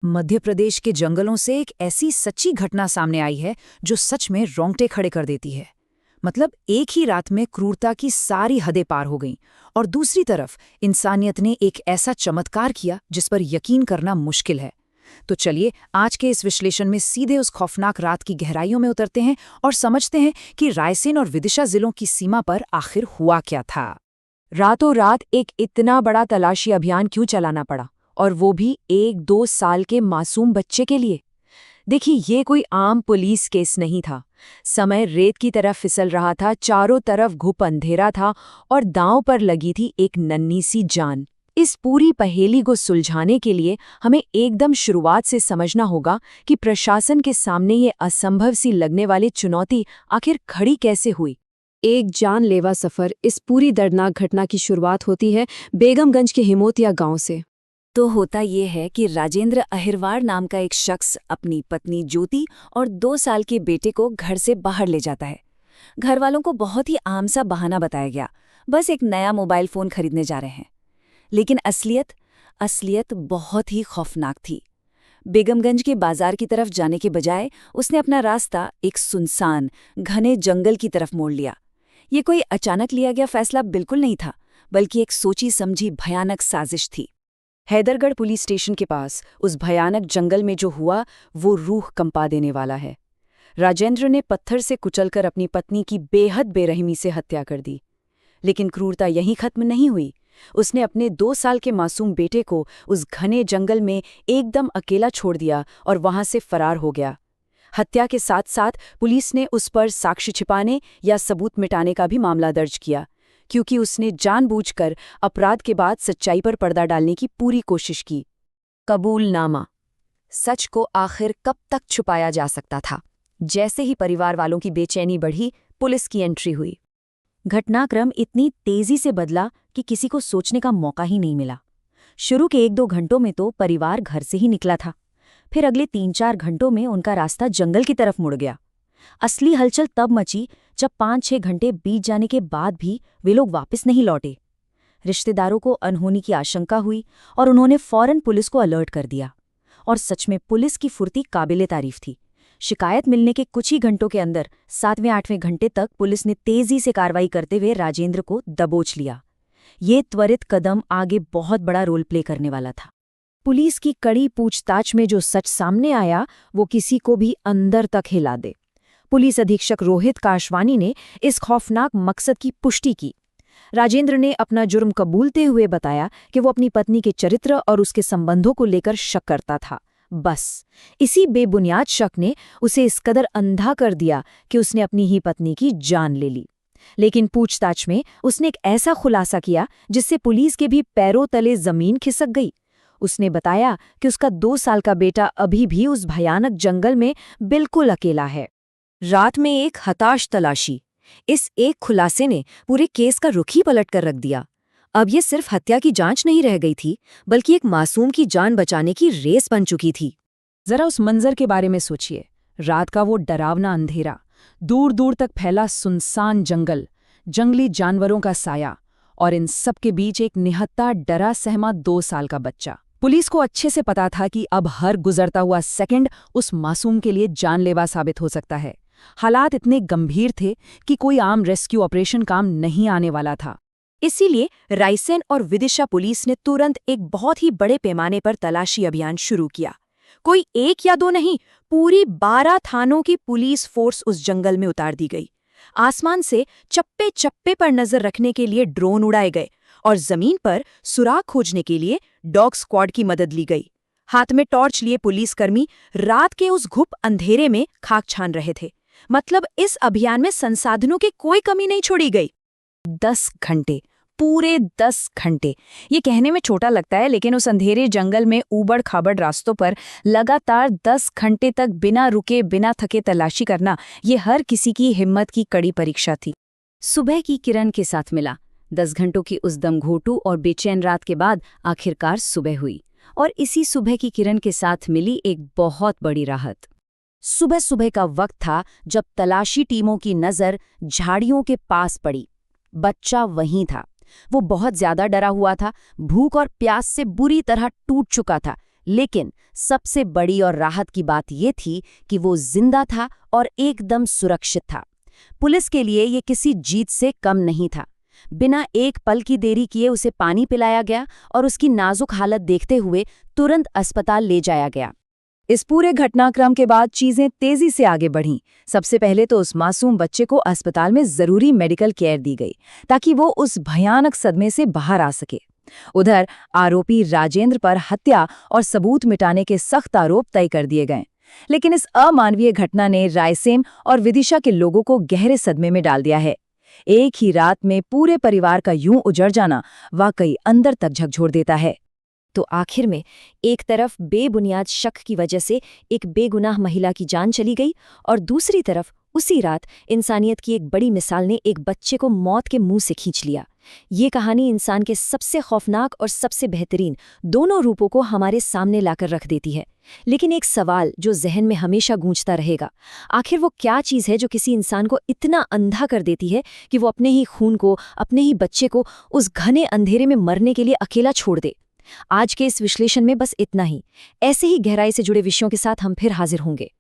मध्य प्रदेश के जंगलों से एक ऐसी सच्ची घटना सामने आई है जो सच में रोंगटे खड़े कर देती है। मतलब एक ही रात में क्रूरता की सारी हदें पार हो गईं और दूसरी तरफ इंसानियत ने एक ऐसा चमत्कार किया जिस पर यकीन करना मुश्किल है। तो चलिए आज के इस विश्लेषण में सीधे उस खौफनाक रात की गहराइयों में उतरते हैं और समझते हैं कि रायसेन और विदिशा जिलों की सीमा पर आखिर हुआ क्या था। रातों रात एक इतना बड़ा तलाशी अभियान क्यों चलाना पड़ा, और वो भी 1-2 साल के मासूम बच्चे के लिए? देखिए, ये कोई आम पुलिस केस नहीं था। समय रेत की तरफ फिसल रहा था, चारों तरफ घुप अंधेरा था और दांव पर लगी थी एक नन्ही सी जान। इस पूरी पहेली को सुलझाने के लिए हमें एकदम शुरुआत से समझना होगा कि प्रशासन के सामने ये असंभव सी लगने वाली चुनौती आखिर खड़ी कैसे हुई। एक जानलेवा सफर इस पूरी दर्दनाक घटना की शुरुआत होती है बेगमगंज के हिमोतिया गांव से। तो होता ये है कि राजेंद्र अहिरवार नाम का एक शख्स अपनी पत्नी ज्योति और 2 साल के बेटे को घर से बाहर ले जाता है। घर वालों को बहुत ही आम सा बहाना बताया गया, बस एक नया मोबाइल फोन खरीदने जा रहे हैं। लेकिन असलियत बहुत ही खौफनाक थी। बेगमगंज के बाजार की तरफ जाने के बजाय उसने अपना रास्ता एक सुनसान घने जंगल की तरफ मोड़ लिया। ये कोई अचानक लिया गया फैसला बिल्कुल नहीं था, बल्कि एक सोची समझी भयानक साजिश थी। हैदरगढ़ पुलिस स्टेशन के पास उस भयानक जंगल में जो हुआ वो रूह कंपा देने वाला है। राजेंद्र ने पत्थर से कुचलकर अपनी पत्नी की बेहद बेरहमी से हत्या कर दी। लेकिन क्रूरता यहीं खत्म नहीं हुई। उसने अपने 2 साल के मासूम बेटे को उस घने जंगल में एकदम अकेला छोड़ दिया और वहां से फरार हो गया। हत्या के साथ साथ पुलिस ने उस पर साक्ष्य छिपाने या सबूत मिटाने का भी मामला दर्ज किया, क्योंकि उसने जानबूझकर अपराध के बाद सच्चाई पर पर्दा डालने की पूरी कोशिश की। कबूलनामा। सच को आखिर कब तक छुपाया जा सकता था? जैसे ही परिवार वालों की बेचैनी बढ़ी, पुलिस की एंट्री हुई। घटनाक्रम इतनी तेजी से बदला कि किसी को सोचने का मौका ही नहीं मिला। शुरू के 1-2 घंटों में तो परिवार घर से ही निकला था, फिर अगले 3-4 घंटों में उनका रास्ता जंगल की तरफ मुड़ गया। असली हलचल तब मची जब 5-6 घंटे बीत जाने के बाद भी वे लोग वापस नहीं लौटे। रिश्तेदारों को अनहोनी की आशंका हुई और उन्होंने फौरन पुलिस को अलर्ट कर दिया। और सच में पुलिस की फुर्ती काबिले तारीफ थी। शिकायत मिलने के कुछ ही घंटों के अंदर 7वें-8वें घंटे तक पुलिस ने तेजी से कार्रवाई करते हुए राजेंद्र को दबोच लिया। ये त्वरित कदम आगे बहुत बड़ा रोल प्ले करने वाला था। पुलिस की कड़ी पूछताछ में जो सच सामने आया वो किसी को भी अंदर तक हिला दे। पुलिस अधीक्षक रोहित काशवानी ने इस खौफनाक मकसद की पुष्टि की। राजेंद्र ने अपना जुर्म कबूलते हुए बताया कि वो अपनी पत्नी के चरित्र और उसके संबंधों को लेकर शक करता था। बस इसी बेबुनियाद शक ने उसे इस कदर अंधा कर दिया कि उसने अपनी ही पत्नी की जान ले ली। लेकिन पूछताछ में उसने एक ऐसा खुलासा किया जिससे पुलिस के भी पैरों तले जमीन खिसक गई। उसने बताया कि उसका 2 साल का बेटा अभी भी उस भयानक जंगल में बिल्कुल अकेला है। रात में एक हताश तलाशी। इस एक खुलासे ने पूरे केस का रुख ही पलट कर रख दिया। अब ये सिर्फ हत्या की जांच नहीं रह गई थी, बल्कि एक मासूम की जान बचाने की रेस बन चुकी थी। जरा उस मंजर के बारे में सोचिए। रात का वो डरावना अंधेरा, दूर दूर तक फैला सुनसान जंगल, जंगली जानवरों का साया और इन सब के बीच एक निहत्था डरा सहमा 2 साल का बच्चा। पुलिस को अच्छे से पता था कि अब हर गुजरता हुआ सेकंड उस मासूम के लिए जानलेवा साबित हो सकता है। हालात इतने गंभीर थे कि कोई आम रेस्क्यू ऑपरेशन काम नहीं आने वाला था। इसीलिए रायसेन और विदिशा पुलिस ने तुरंत एक बहुत ही बड़े पैमाने पर तलाशी अभियान शुरू किया। कोई 1 या 2 नहीं, पूरी 12 थानों की पुलिस फोर्स उस जंगल में उतार दी गई। आसमान से चप्पे चप्पे पर नजर रखने के लिए ड्रोन उड़ाए गए और जमीन पर सुराग खोजने के लिए डॉग स्क्वाड की मदद ली गई। हाथ में टॉर्च लिए पुलिसकर्मी रात के उस घुप अंधेरे में खाक छान रहे थे। मतलब इस अभियान में संसाधनों की कोई कमी नहीं छोड़ी गई। 10 घंटे, पूरे 10 घंटे। ये कहने में छोटा लगता है, लेकिन उस अंधेरे जंगल में ऊबड़ खाबड़ रास्तों पर लगातार 10 घंटे तक बिना रुके बिना थके तलाशी करना, ये हर किसी की हिम्मत की कड़ी परीक्षा थी। सुबह की किरण के साथ मिला। 10 घंटों की उस दमघोटू और बेचैन रात के बाद आखिरकार सुबह हुई, और इसी सुबह की किरण के साथ मिली एक बहुत बड़ी राहत। सुबह सुबह का वक्त था जब तलाशी टीमों की नज़र झाड़ियों के पास पड़ी। बच्चा वहीं था। वो बहुत ज्यादा डरा हुआ था, भूख और प्यास से बुरी तरह टूट चुका था, लेकिन सबसे बड़ी और राहत की बात ये थी कि वो जिंदा था और एकदम सुरक्षित था। पुलिस के लिए ये किसी जीत से कम नहीं था। बिना एक पल की देरी किए उसे पानी पिलाया गया और उसकी नाजुक हालत देखते हुए तुरंत अस्पताल ले जाया गया। इस पूरे घटनाक्रम के बाद चीजें तेजी से आगे बढ़ीं। सबसे पहले तो उस मासूम बच्चे को अस्पताल में जरूरी मेडिकल केयर दी गई ताकि वो उस भयानक सदमे से बाहर आ सके। उधर आरोपी राजेंद्र पर हत्या और सबूत मिटाने के सख्त आरोप तय कर दिए गए। लेकिन इस अमानवीय घटना ने रायसेन और विदिशा के लोगों को गहरे सदमे में डाल दिया है। एक ही रात में पूरे परिवार का यूं उजड़ जाना वाकई अंदर तक झकझोर देता है। तो आखिर में एक तरफ बेबुनियाद शक की वजह से एक बेगुनाह महिला की जान चली गई और दूसरी तरफ उसी रात इंसानियत की एक बड़ी मिसाल ने एक बच्चे को मौत के मुंह से खींच लिया। ये कहानी इंसान के सबसे खौफनाक और सबसे बेहतरीन दोनों रूपों को हमारे सामने लाकर रख देती है। लेकिन एक सवाल जो जहन में हमेशा गूंजता रहेगा, आखिर वो क्या चीज़ है जो किसी इंसान को इतना अंधा कर देती है कि वो अपने ही खून को, अपने ही बच्चे को उस घने अंधेरे में मरने के लिए अकेला छोड़ दे। आज के इस विश्लेषण में बस इतना ही। ऐसे ही गहराई से जुड़े विषयों के साथ हम फिर हाजिर होंगे।